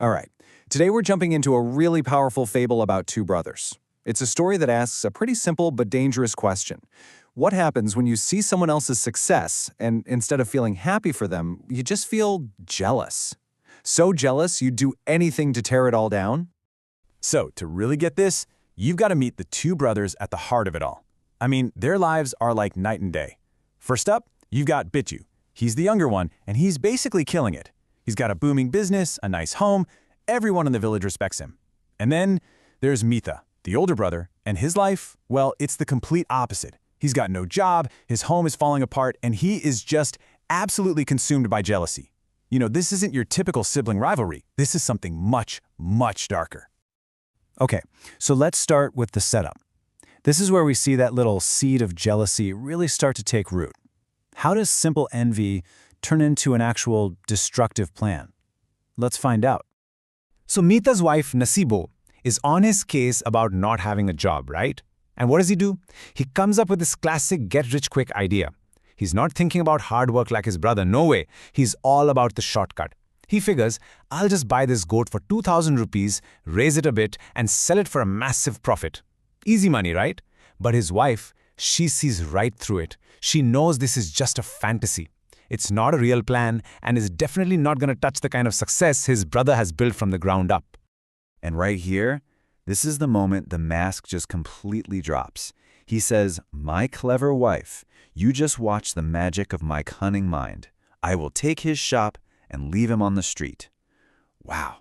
All right, today we're jumping into a really powerful fable about two brothers. It's a story that asks a pretty simple but dangerous question. What happens when you see someone else's success, and instead of feeling happy for them, you just feel jealous? So jealous you'd do anything to tear it all down? So, to really get this, you've got to meet the two brothers at the heart of it all. I mean, their lives are like night and day. First up, you've got Bittu. He's the younger one, and he's basically killing it. He's got a booming business, a nice home, everyone in the village respects him. And then there's Metha, the older brother, and his life, well, it's the complete opposite. He's got no job, his home is falling apart, and he is just absolutely consumed by jealousy. You know, this isn't your typical sibling rivalry. This is something much, much darker. Okay, so let's start with the setup. This is where we see that little seed of jealousy really start to take root. How does simple envy turn into an actual destructive plan? Let's find out. So Metha's wife, Nasibo, is on his case about not having a job, right? And what does he do? He comes up with this classic get-rich-quick idea. He's not thinking about hard work like his brother, no way. He's all about the shortcut. He figures, I'll just buy this goat for 2,000 rupees, raise it a bit, and sell it for a massive profit. Easy money, right? But his wife, she sees right through it. She knows this is just a fantasy. It's not a real plan and is definitely not going to touch the kind of success his brother has built from the ground up. And right here, this is the moment the mask just completely drops. He says, "My clever wife, you just watch the magic of my cunning mind. I will take his shop and leave him on the street." Wow.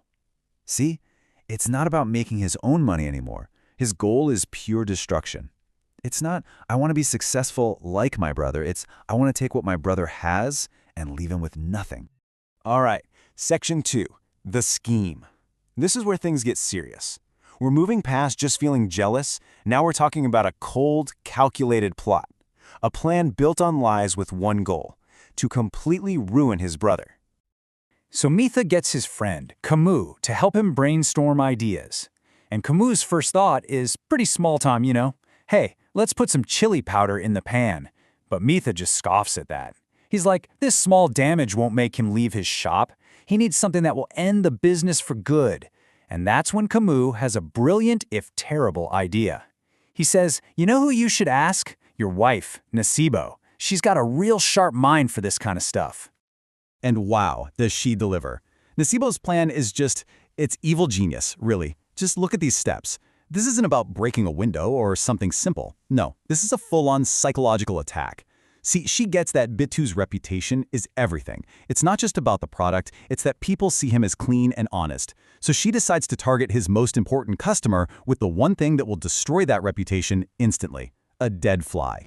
See, it's not about making his own money anymore. His goal is pure destruction. It's not, I want to be successful like my brother. It's, I want to take what my brother has and leave him with nothing. All right, section 2, the scheme. This is where things get serious. We're moving past just feeling jealous. Now we're talking about a cold, calculated plot. A plan built on lies with one goal: to completely ruin his brother. So Metha gets his friend, Camus, to help him brainstorm ideas. And Camus' first thought is pretty small-time, you know. Hey, let's put some chili powder in the pan. But Metha just scoffs at that. He's like, this small damage won't make him leave his shop. He needs something that will end the business for good. And that's when Camus has a brilliant, if terrible, idea. He says, you know who you should ask? Your wife, Nasibo. She's got a real sharp mind for this kind of stuff. And wow, does she deliver. Nasibo's plan is just, it's evil genius, really. Just look at these steps. This isn't about breaking a window or something simple. No, this is a full-on psychological attack. See, she gets that Bittu's reputation is everything. It's not just about the product, it's that people see him as clean and honest. So she decides to target his most important customer with the one thing that will destroy that reputation instantly: a dead fly.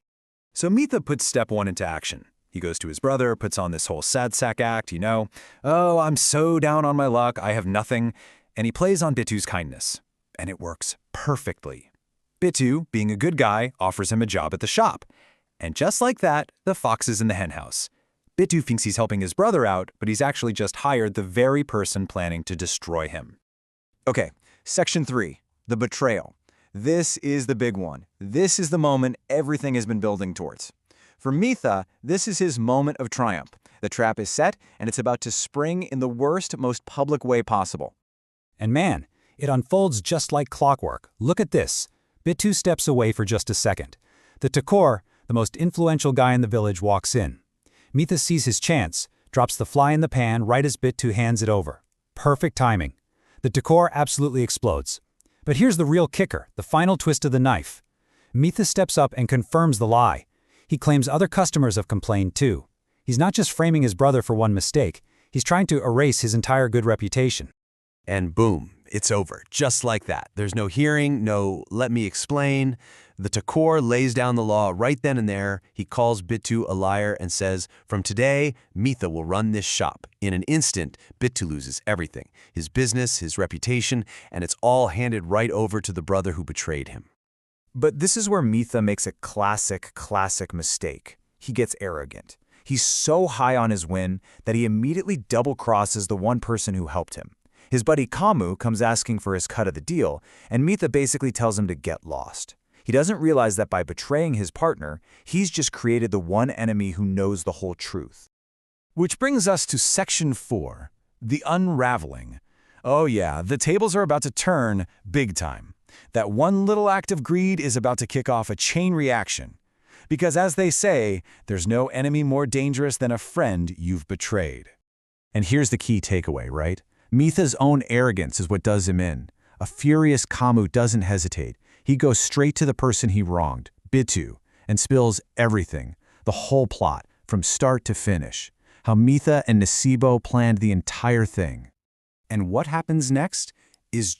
So Metha puts step 1 into action. He goes to his brother, puts on this whole sad sack act, you know. Oh, I'm so down on my luck, I have nothing. And he plays on Bittu's kindness. And it works perfectly. Bittu, being a good guy, offers him a job at the shop. And just like that, the fox is in the henhouse. Bittu thinks he's helping his brother out, but he's actually just hired the very person planning to destroy him. Okay, section 3, the betrayal. This is the big one. This is the moment everything has been building towards. For Metha, this is his moment of triumph. The trap is set, and it's about to spring in the worst, most public way possible. And man, it unfolds just like clockwork. Look at this. Bittu steps away for just a second. The Takor, the most influential guy in the village, walks in. Metha sees his chance, drops the fly in the pan right as Bittu hands it over. Perfect timing. The Takor absolutely explodes. But here's the real kicker, the final twist of the knife. Metha steps up and confirms the lie. He claims other customers have complained too. He's not just framing his brother for one mistake, he's trying to erase his entire good reputation. And boom, it's over, just like that. There's no hearing, no let me explain. The Takor lays down the law right then and there. He calls Bittu a liar and says, from today, Metha will run this shop. In an instant, Bittu loses everything, his business, his reputation, and it's all handed right over to the brother who betrayed him. But this is where Metha makes a classic mistake. He gets arrogant. He's so high on his win that he immediately double-crosses the one person who helped him. His buddy Camus comes asking for his cut of the deal, and Metha basically tells him to get lost. He doesn't realize that by betraying his partner, he's just created the one enemy who knows the whole truth. Which brings us to section 4, the unraveling. Oh yeah, the tables are about to turn big time. That one little act of greed is about to kick off a chain reaction. Because as they say, there's no enemy more dangerous than a friend you've betrayed. And here's the key takeaway, right? Metha's own arrogance is what does him in. A furious Kamu doesn't hesitate. He goes straight to the person he wronged, Bitu, and spills everything, the whole plot, from start to finish. How Metha and Nasibo planned the entire thing. And what happens next is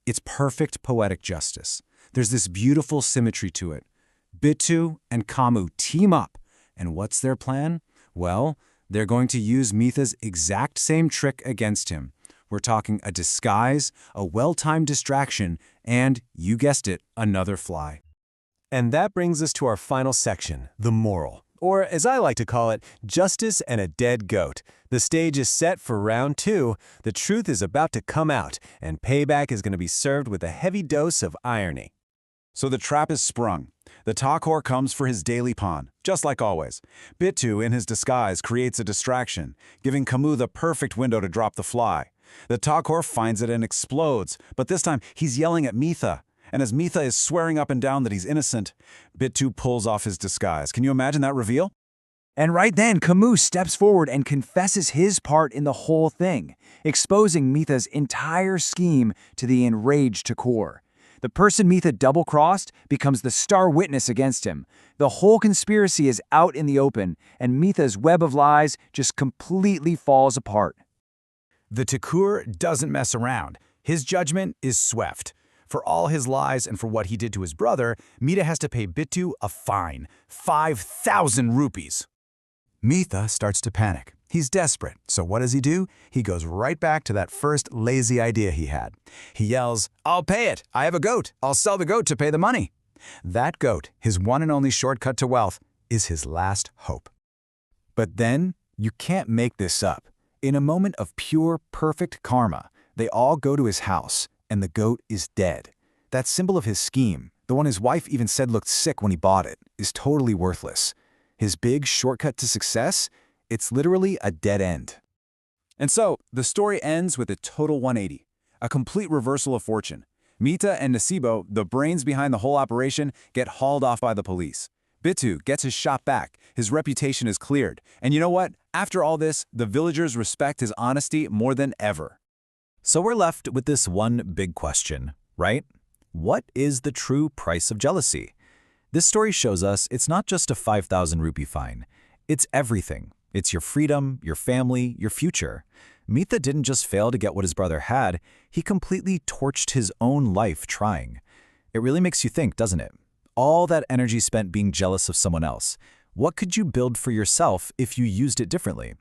it's perfect poetic justice. There's this beautiful symmetry to it. Bitu and Kamu team up. And what's their plan? Well, they're going to use Metha's exact same trick against him. We're talking a disguise, a well-timed distraction, and, you guessed it, another fly. And that brings us to our final section, the moral. Or, as I like to call it, justice and a dead goat. The stage is set for round 2. The truth is about to come out, and payback is going to be served with a heavy dose of irony. So the trap is sprung. The Takor comes for his daily pawn, just like always. Bitu, in his disguise, creates a distraction, giving Kamu the perfect window to drop the fly. The Takor finds it and explodes, but this time he's yelling at Metha. And as Metha is swearing up and down that he's innocent, Bitu pulls off his disguise. Can you imagine that reveal? And right then, Kamu steps forward and confesses his part in the whole thing, exposing Metha's entire scheme to the enraged Takor. The person Metha double-crossed becomes the star witness against him. The whole conspiracy is out in the open, and Metha's web of lies just completely falls apart. The Takor doesn't mess around. His judgment is swift. For all his lies and for what he did to his brother, Metha has to pay Bitu a fine, 5,000 rupees. Metha starts to panic. He's desperate, so what does he do? He goes right back to that first lazy idea he had. He yells, "I'll pay it! I have a goat! I'll sell the goat to pay the money!" That goat, his one and only shortcut to wealth, is his last hope. But then, you can't make this up. In a moment of pure, perfect karma, they all go to his house, and the goat is dead. That symbol of his scheme, the one his wife even said looked sick when he bought it, is totally worthless. His big shortcut to success? It's literally a dead end. And so, the story ends with a total 180, a complete reversal of fortune. Metha and Nasibo, the brains behind the whole operation, get hauled off by the police. Bitu gets his shot back, his reputation is cleared. And you know what? After all this, the villagers respect his honesty more than ever. So we're left with this one big question, right? What is the true price of jealousy? This story shows us it's not just a 5,000 rupee fine. It's everything. It's your freedom, your family, your future. Metha didn't just fail to get what his brother had, he completely torched his own life trying. It really makes you think, doesn't it? All that energy spent being jealous of someone else. What could you build for yourself if you used it differently?